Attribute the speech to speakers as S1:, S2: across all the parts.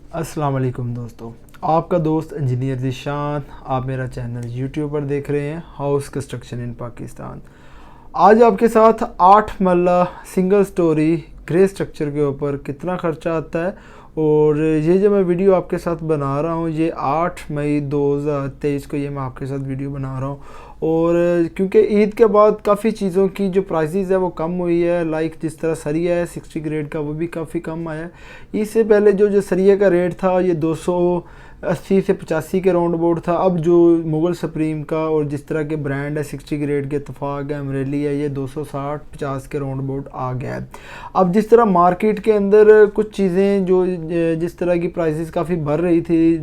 S1: अस्सलाम वालेकुम दोस्तों, आपका दोस्त इंजीनियर ज़ीशान। आप मेरा चैनल यूट्यूब पर देख रहे हैं हाउस कंस्ट्रक्शन इन पाकिस्तान। आज आपके साथ 8 मरला सिंगल स्टोरी ग्रे स्ट्रक्चर के ऊपर कितना ख़र्चा आता है, और ये जो मैं वीडियो आपके साथ बना रहा हूँ ये 8 मई 2023 को ये मैं आपके साथ वीडियो बना रहा हूँ। और क्योंकि ईद के बाद काफ़ी चीज़ों की जो प्राइसेस है वो कम हुई है, लाइक जिस तरह सरिया है 60 ग्रेड का वो भी काफ़ी कम आया है। इससे पहले जो सरिया का रेट था ये 280 से 85 के राउंड अबाउट था। अब जो मुगल सुप्रीम का और जिस तरह के ब्रांड है 60 ग्रेड के इत्तेफाक है, अमरेली है, ये 260-50 के राउंड अबाउट आ गया है। अब जिस तरह मार्केट के अंदर कुछ चीज़ें जो जिस तरह की प्राइसेस काफ़ी बढ़ रही थी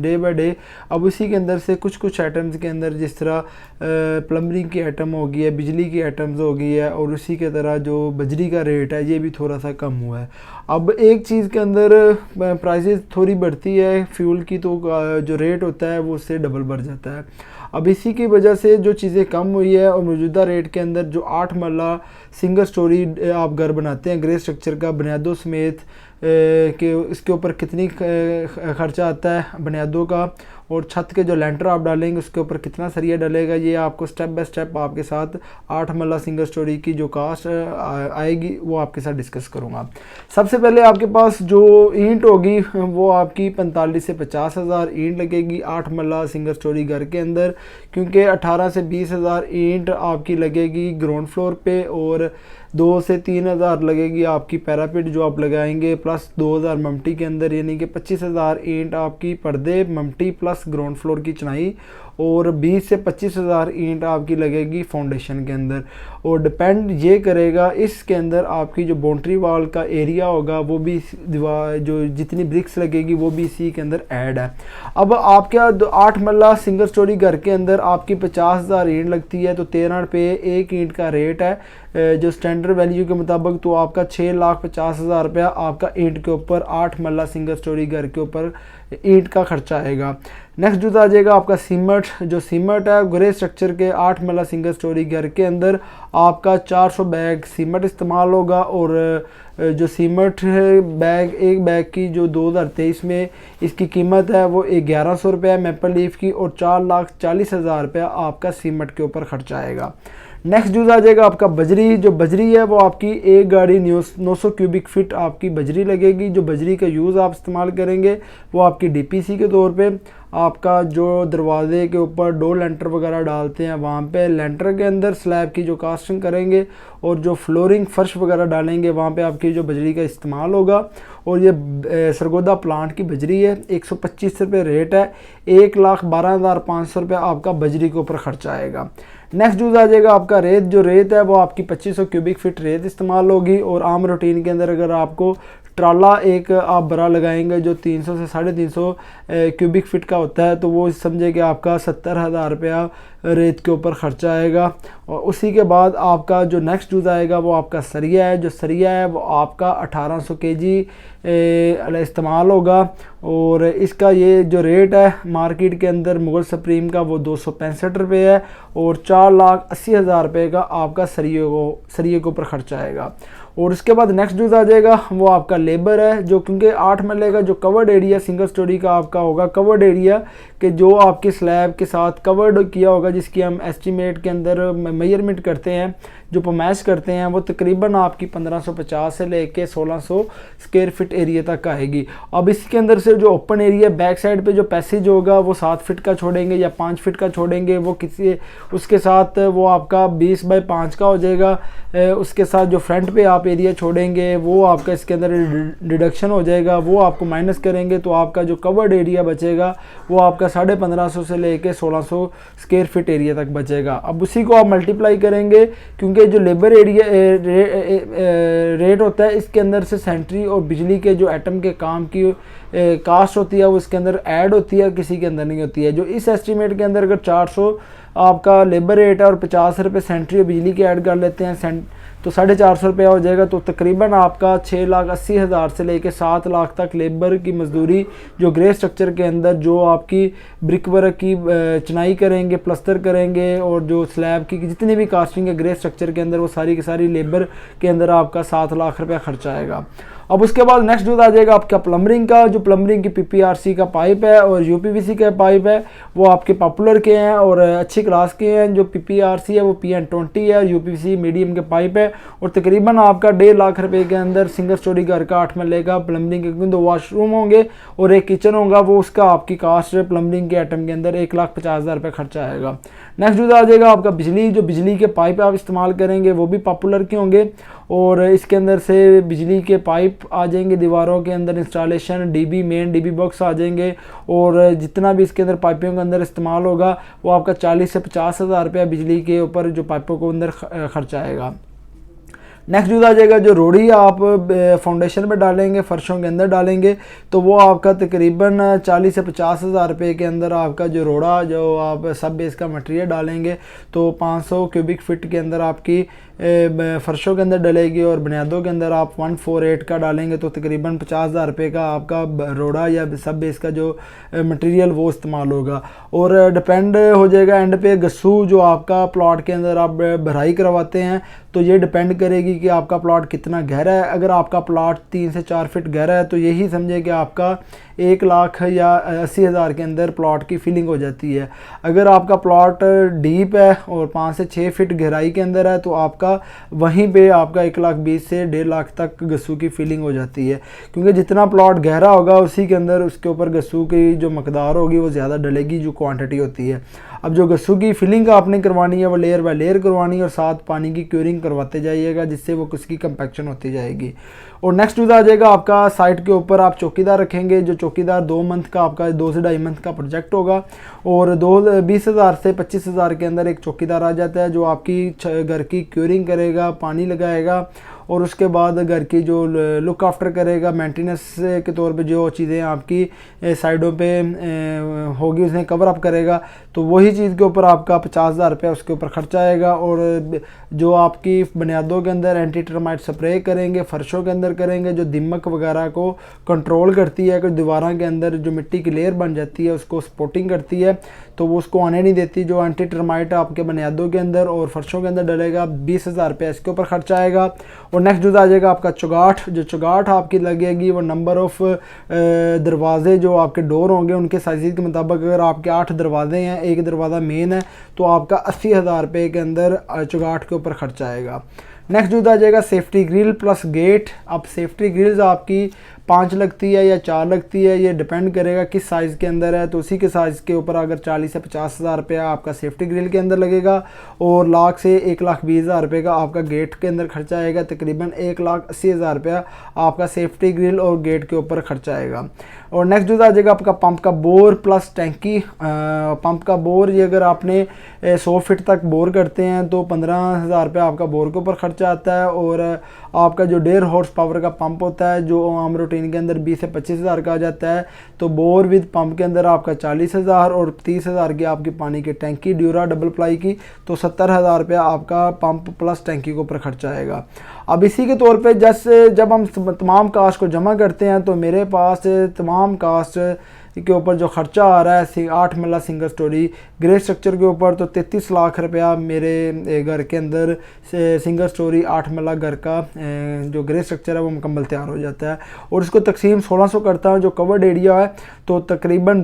S1: डे बाय डे, अब उसी के अंदर से कुछ आइटम्स के अंदर जिस तरह प्लम्बिंग की आइटम हो गई है, बिजली की आइटम्स हो गई है, और उसी के तरह जो बजरी का रेट है ये भी थोड़ा सा कम हुआ है। अब एक चीज़ के अंदर प्राइसेस थोड़ी बढ़ती है फ्यूल की, तो जो रेट होता है वो उससे डबल बढ़ जाता है। अब इसी की वजह से जो चीज़ें कम हुई है, और मौजूदा रेट के अंदर जो 8 मरला सिंगल स्टोरी आप घर बनाते हैं ग्रे स्ट्रक्चर का बुनियादों समेत कि इसके ऊपर कितनी ख़र्चा आता है बुनियादों का, और छत के जो लेंटर आप डालेंगे उसके ऊपर कितना सरिया डलेगा, ये आपको स्टेप बाय स्टेप आपके साथ 8 मरला सिंगल स्टोरी की जो कास्ट आएगी वो आपके साथ डिस्कस करूँगा। सबसे पहले आपके पास जो ईंट होगी वो आपकी 45 से 50 हज़ार ईंट लगेगी 8 मरला सिंगल स्टोरी घर के अंदर, क्योंकि 18 से 20 हज़ार ईंट आपकी लगेगी ग्राउंड फ्लोर पे, और 2 से 3 हज़ार लगेगी आपकी पैरापिट जो आप लगाएंगे, प्लस 2000 ममटी के अंदर, यानी कि 25 हज़ार ईंट आपकी पर्दे ममटी प्लस ग्राउंड फ्लोर की चनाई, और 20 से 25 हज़ार ईंट आपकी लगेगी फाउंडेशन के अंदर। और डिपेंड ये करेगा इसके अंदर आपकी जो बाउंड्री वॉल का एरिया होगा वो भी दीवार जो जितनी ब्रिक्स लगेगी वो भी इसी के अंदर ऐड है। अब आपके 8 मरला सिंगल स्टोरी घर के अंदर आपकी 50 हज़ार ईंट लगती है, तो 13 रुपये एक ईंट का रेट है जो स्टैंडर्ड वैल्यू के मुताबिक, तो आपका 6,50,000 रुपया आपका ईंट के ऊपर 8 मरला सिंगल स्टोरी घर के ऊपर ईंट का खर्चा आएगा। नेक्स्ट जो आ जाएगा आपका सीमेंट। जो सीमेंट है ग्रे स्ट्रक्चर के 8 मरला सिंगल स्टोरी घर के अंदर आपका 400 बैग सीमेंट इस्तेमाल होगा, और जो सीमेंट बैग एक बैग की जो 2023 में इसकी कीमत है वो 1100 रुपये है मेपल लीफ की, और 4,40,000 रुपया आपका सीमेंट के ऊपर खर्चा आएगा। नेक्स्ट यूज़ आ जाएगा आपका बजरी। जो बजरी है वो आपकी एक गाड़ी 900 क्यूबिक फीट आपकी बजरी लगेगी। जो बजरी का यूज़ आप इस्तेमाल करेंगे वो आपकी डीपीसी के तौर पे, आपका जो दरवाजे के ऊपर डोर लेंटर वगैरह डालते हैं वहाँ पे लेंटर के अंदर स्लैब की जो कास्टिंग करेंगे, और जो फ्लोरिंग फर्श वगैरह डालेंगे वहाँ पे आपकी जो बजरी का इस्तेमाल होगा। और ये सरगोदा प्लांट की बजरी है, 125 रुपये रेट है, 1,12,500 रुपये आपका बजरी के ऊपर खर्चा आएगा। नेक्स्ट यूज़ आ जाएगा आपका रेत। जो रेत है वो आपकी 2500 क्यूबिक फीट रेत इस्तेमाल होगी, और आम रूटीन के अंदर अगर आपको ट्राला एक आप बड़ा लगाएंगे जो 300 से 350 क्यूबिक फीट का होता है, तो वो समझे कि आपका 70,000 रुपया रेत के ऊपर खर्चा आएगा। और उसी के बाद आपका जो नेक्स्ट यूज़ आएगा वो आपका सरिया है। जो सरिया है वो आपका 1800 केजी इस्तेमाल होगा, और इसका ये जो रेट है मार्केट के अंदर मुगल सुप्रीम का वो 265 रुपये है, और 4,80,000 रुपये का आपका सरिये के ऊपर खर्चा आएगा। और इसके बाद नेक्स्ट यूज़ आ जाएगा वो आपका लेबर है। जो क्योंकि 8 मरले का जो कवर्ड एरिया सिंगल स्टोरी का आपका होगा, कवर्ड एरिया कि जो आपके स्लैब के साथ कवर्ड किया होगा, जिसकी हम एस्टीमेट के अंदर मेजरमेंट करते हैं, जो पमैश करते हैं, वो तकरीबन आपकी 1550 से लेके 1600 स्क्वायर फीट एरिया तक आएगी। अब इसके अंदर से जो ओपन एरिया बैक साइड पे जो पैसेज होगा वो 7 फीट का छोड़ेंगे या 5 फीट का छोड़ेंगे, वो किसी उसके साथ वो आपका 20 बाई 5 का हो जाएगा। उसके साथ जो फ्रंट पे आप एरिया छोड़ेंगे वो आपका इसके अंदर डिडक्शन हो जाएगा, वो आपको माइनस करेंगे, तो आपका जो कवर्ड एरिया बचेगा वो आपका 1550 से लेके 1600 स्क्वायर फीट एरिया तक बचेगा। अब उसी को आप मल्टीप्लाई करेंगे, क्योंकि जो लेबर एरिया रेट होता है इसके अंदर से सेंट्री और बिजली के जो एटम के काम की कास्ट होती है वो इसके अंदर ऐड होती है, किसी के अंदर नहीं होती है। जो इस एस्टीमेट के अंदर अगर 400 आपका लेबर रेट है और 50 रुपये सेंट्री और बिजली के ऐड कर लेते हैं तो 450 रुपया हो जाएगा। तो तकरीबन आपका 6,80,000 से लेके 7 लाख तक लेबर की मजदूरी जो ग्रे स्ट्रक्चर के अंदर जो आपकी ब्रिक वर्क की चनाई करेंगे, प्लस्तर करेंगे, और जो स्लैब की जितनी भी कास्टिंग है ग्रे स्ट्रक्चर के अंदर वो सारी की सारी लेबर के अंदर आपका 7 लाख रुपया खर्चा आएगा। अब उसके बाद नेक्स्ट यूज़ आ जाएगा आपका प्लम्बरिंग का। जो प्लम्बरिंग की PPRC का पाइप है और UPVC का पाइप है वो आपके पॉपुलर के हैं और अच्छी क्लास के हैं। जो PPRC है वो PN20 है और UPVC मीडियम के पाइप है और तकरीबन आपका 1.5 लाख रुपए के अंदर सिंगल स्टोरी घर का 8 मरले का प्लम्बरिंग के 2 वॉशरूम होंगे और एक किचन होगा, वो उसका आपकी कास्ट प्लम्बरिंग के आइटम के अंदर 1,50,000 रुपये खर्चा आएगा। नेक्स्ट यूज़ आ जाएगा आपका बिजली। जो बिजली के पाइप आप इस्तेमाल करेंगे वो भी पॉपुलर के होंगे और इसके अंदर से बिजली के पाइप आ जाएंगे, दीवारों के अंदर installation DB main DB box आ जाएंगे और जितना भी इसके अंदर पाइपों के अंदर इस्तेमाल होगा वो आपका 40 से 50,000 रुपया बिजली के ऊपर जो पाइपों के अंदर खर्चा आएगा। नेक्स्ट यूज़ आ जाएगा जो रोड़ी आप फाउंडेशन में डालेंगे, फर्शों के अंदर डालेंगे, तो वो आपका तकरीबन 40 से 50,000 रुपये के अंदर आपका जो रोड़ा जो आप सब बेस का मटेरियल डालेंगे तो 500 क्यूबिक फीट के अंदर आपकी फ़र्शों के अंदर डलेगी और बुनियादों के अंदर आप 148 का डालेंगे तो तकरीबन 50,000 रुपये का आपका रोड़ा या सब बेस का जो मटेरियल वो इस्तेमाल होगा। और डिपेंड हो जाएगा एंड पे गस्सू जो आपका प्लॉट के अंदर आप भराई करवाते हैं तो ये डिपेंड करेगी कि आपका प्लॉट कितना गहरा है। अगर आपका प्लॉट 3 से 4 फीट गहरा है तो यही समझे कि आपका 1 लाख या 80,000 के अंदर प्लॉट की फिलिंग हो जाती है। अगर आपका प्लॉट डीप है और 5 से 6 फीट गहराई के अंदर है तो आपका वहीं पे आपका 1,20,000 से 1.5 लाख तक गस्सू की फिलिंग हो जाती है, क्योंकि जितना प्लॉट गहरा होगा उसी के अंदर उसके ऊपर गस्सू की जो मकदार होगी वो ज़्यादा डलेगी, जो क्वांटिटी होती है। अब जो गस्सू की फिलिंग आपने करवानी है वो लेयर बाय लेयर करवानी है और साथ पानी की क्यूरिंग करवाते जाइएगा जिससे वो उसकी कंपैक्शन होती जाएगी। और नेक्स्ट यूज़ आ जाएगा आपका साइट के ऊपर आप चौकीदार रखेंगे। जो चौकीदार 2 मंथ का आपका 2 से 2.5 मंथ का प्रोजेक्ट होगा और 20,000 से 25,000 के अंदर एक चौकीदार आ जाता है जो आपकी घर की क्यूरिंग करेगा, पानी लगाएगा और उसके बाद घर की जो लुक आफ्टर करेगा, मेंटेनेंस के तौर पे जो चीज़ें आपकी साइडों पे होगी उसने कवर अप करेगा, तो वही चीज़ के ऊपर आपका 50,000 रुपया उसके ऊपर खर्चा आएगा। और जो आपकी बुनियादों के अंदर एंटी टर्माइट स्प्रे करेंगे, फर्शों के अंदर करेंगे, जो दिमक वगैरह को कंट्रोल करती है, कि दीवारों के अंदर जो मिट्टी की लेयर बन जाती है उसको सपोर्टिंग करती है तो वो उसको आने नहीं देती। जो एंटी टर्माइट आपके बुनियादों के अंदर और फर्शों के अंदर डलेगा, 20,000 रुपया इसके ऊपर खर्चा आएगा। और नेक्स्ट यूज़ आ जाएगा आपका चौगाठ। जो चौगाठ आपकी लगेगी वो नंबर ऑफ़ दरवाजे जो आपके डोर होंगे उनके साइज़ के मुताबिक, अगर आपके 8 दरवाजे हैं, एक दरवाज़ा मेन है तो आपका 80,000 रुपये के अंदर चौगाठ के ऊपर खर्चा आएगा। नेक्स्ट यूज़ आ जाएगा सेफ्टी ग्रिल प्लस गेट। अब सेफ्टी ग्रिल्स आपकी 5 लगती है या 4 लगती है, ये डिपेंड करेगा किस साइज़ के अंदर है, तो उसी के साइज़ के ऊपर अगर 40 से 50,000 रुपया आपका सेफ्टी ग्रिल के अंदर लगेगा और लाख से 1,20,000 रुपये का आपका गेट के अंदर खर्चा आएगा। तकरीबन 1,80,000 रुपया आपका सेफ्टी ग्रिल और गेट के ऊपर खर्चा आएगा। और नेक्स्ट यूज़ आ जाएगा आपका पंप का बोर प्लस टैंकी। पंप का बोर ये अगर आपने 100 फीट तक बोर करते हैं तो 15,000 रुपया आपका बोर के ऊपर खर्चा आता है। और आपका जो 1.5 हॉर्स पावर का पंप होता है जो आम रूटीन के अंदर 20 से 25,000 का आ जाता है, तो बोर विद पंप के अंदर आपका 40,000 और 30,000 की आपकी पानी की टैंकी ड्यूरा डबल प्लाई की, तो 70,000 रुपया आपका पंप प्लस टैंकी के ऊपर खर्चा आएगा। अब इसी के तौर पे जैसे जब हम तमाम कास्ट को जमा करते हैं तो मेरे पास तमाम कास्ट के ऊपर जो खर्चा आ रहा है 8 मरला सिंगल स्टोरी ग्रे स्ट्रक्चर के ऊपर, तो 33 लाख रुपया मेरे घर के अंदर सिंगल स्टोरी 8 मरला घर का जो ग्रे स्ट्रक्चर है वो मुकम्मल तैयार हो जाता है। और इसको तकसीम 1600 करता हूँ जो कवर्ड एरिया है, तो तकरीबन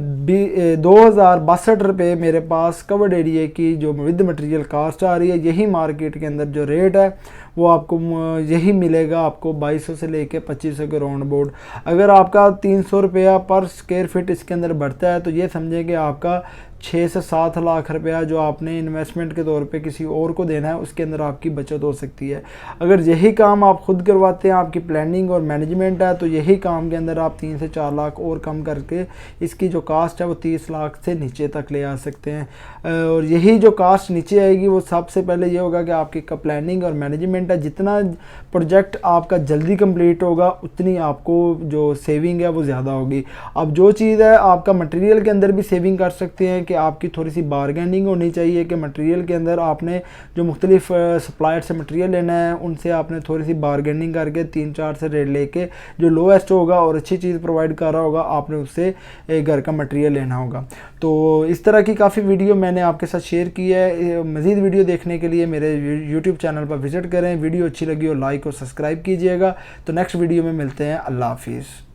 S1: 2,062 रुपये मेरे पास कवर्ड एरिया की जो विद मटेरियल कास्ट आ रही है। यही मार्केट के अंदर जो रेट है वो आपको यही मिलेगा आपको 2200 से लेके 2500 के राउंड बोर्ड। अगर आपका 300 रुपया पर स्क्वायर फीट इसके अंदर बढ़ता है तो ये समझें कि आपका 6 से 7 लाख रुपया जो आपने इन्वेस्टमेंट के तौर पे किसी और को देना है उसके अंदर आपकी बचत हो सकती है। अगर यही काम आप खुद करवाते हैं, आपकी प्लानिंग और मैनेजमेंट है, तो यही काम के अंदर आप 3 से 4 लाख और कम करके इसकी जो कास्ट है वो 30 लाख से नीचे तक ले आ सकते हैं। और यही जो कास्ट नीचे आएगी वो सबसे पहले ये होगा कि आपकी प्लानिंग और मैनेजमेंट है। जितना प्रोजेक्ट आपका जल्दी कंप्लीट होगा उतनी आपको जो सेविंग है वो ज़्यादा होगी। अब जो चीज़ है आपका मटेरियल के अंदर भी सेविंग कर सकते हैं, कि आपकी थोड़ी सी बारगेनिंग होनी चाहिए कि मटेरियल के अंदर आपने जो मुख्तलिफ सप्लायर से मटेरियल लेना है उनसे आपने थोड़ी सी बारगेनिंग करके 3-4 से रेट लेके जो लोएस्ट होगा और अच्छी चीज़ प्रोवाइड कर रहा होगा आपने उससे घर का मटेरियल लेना होगा। तो इस तरह की काफ़ी वीडियो मैंने आपके साथ शेयर की है। मज़ीद वीडियो देखने के लिए मेरे यूट्यूब चैनल पर विज़िट करें। वीडियो अच्छी लगी हो लाइक और सब्सक्राइब कीजिएगा। तो नेक्स्ट वीडियो में मिलते हैं। अल्लाह हाफिज़।